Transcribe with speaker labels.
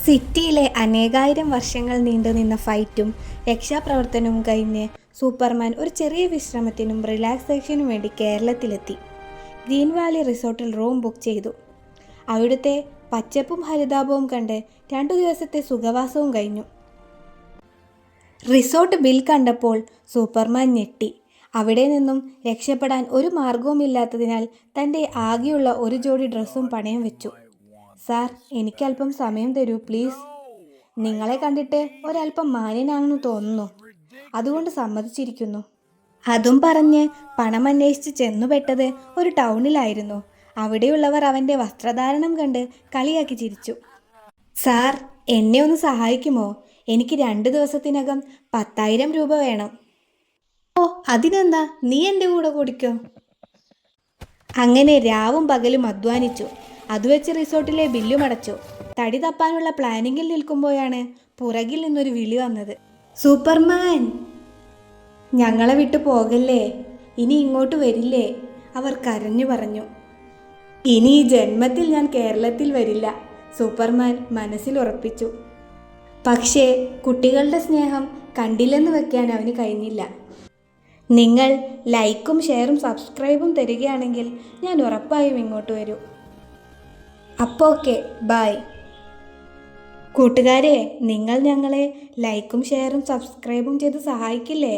Speaker 1: സിറ്റിയിലെ അനേകായിരം വർഷങ്ങൾ നീണ്ടുനിന്ന ഫൈറ്റും രക്ഷാപ്രവർത്തനവും കഴിഞ്ഞ് സൂപ്പർമാൻ ഒരു ചെറിയ വിശ്രമത്തിനും റിലാക്സേഷനും വേണ്ടി കേരളത്തിലെത്തി. ഗ്രീൻ വാലി റിസോർട്ടിൽ റൂം ബുക്ക് ചെയ്തു. അവിടുത്തെ പച്ചപ്പും ഹരിതാപവും കണ്ട് 2 ദിവസത്തെ സുഖവാസവും കഴിഞ്ഞു. റിസോർട്ട് ബിൽ കണ്ടപ്പോൾ സൂപ്പർമാൻ ഞെട്ടി. അവിടെ നിന്നും രക്ഷപ്പെടാൻ ഒരു മാർഗവുമില്ലാത്തതിനാൽ തൻ്റെ ആകെയുള്ള ഒരു ജോഡി ഡ്രസ്സും പണയം വെച്ചു. സാർ, എനിക്കല്പം സമയം തരൂ പ്ലീസ്. നിങ്ങളെ കണ്ടിട്ട് ഒരല്പം മാന്യനാണെന്ന് തോന്നുന്നു, അതുകൊണ്ട് സമ്മതിച്ചിരിക്കുന്നു. അതും പറഞ്ഞ് പണമന്വേഷിച്ച് ചെന്നുപെട്ടത് ഒരു ടൗണിലായിരുന്നു. അവിടെയുള്ളവർ അവൻ്റെ വസ്ത്രധാരണം കണ്ട് കളിയാക്കി ചിരിച്ചു. സാർ, എന്നെ ഒന്ന് സഹായിക്കുമോ? എനിക്ക് 2 ദിവസത്തിനകം 10,000 രൂപ വേണം. ഓ, അതിനെന്താ, നീ എൻ്റെ കൂടെ കൂടിക്കോ. അങ്ങനെ രാവും പകലും അധ്വാനിച്ചു. അതുവെച്ച് റിസോർട്ടിലെ ബില്ലുമടച്ചു. തടി തപ്പാനുള്ള പ്ലാനിങ്ങിൽ നിൽക്കുമ്പോഴാണ് പുറകിൽ നിന്നൊരു വിളി വന്നത്. സൂപ്പർമാൻ, ഞങ്ങളെ വിട്ടു പോകല്ലേ, ഇനി ഇങ്ങോട്ട് വരില്ലേ? അവർ കരഞ്ഞു പറഞ്ഞു. ഇനി ഈ ജന്മത്തിൽ ഞാൻ കേരളത്തിൽ വരില്ല, സൂപ്പർമാൻ മനസ്സിൽ ഉറപ്പിച്ചു. പക്ഷേ കുട്ടികളുടെ സ്നേഹം കണ്ടില്ലെന്ന് വെക്കാൻ അവന് കഴിഞ്ഞില്ല. നിങ്ങൾ ലൈക്കും ഷെയറും സബ്സ്ക്രൈബും തരികയാണെങ്കിൽ ഞാൻ ഉറപ്പായും ഇങ്ങോട്ട് വരും. അപ്പോൾ ഓക്കെ, ബൈ. കൂട്ടുകാരെ, നിങ്ങൾ ഞങ്ങളെ ലൈക്കും ഷെയറും സബ്സ്ക്രൈബും ചെയ്ത് സഹായിക്കില്ലേ?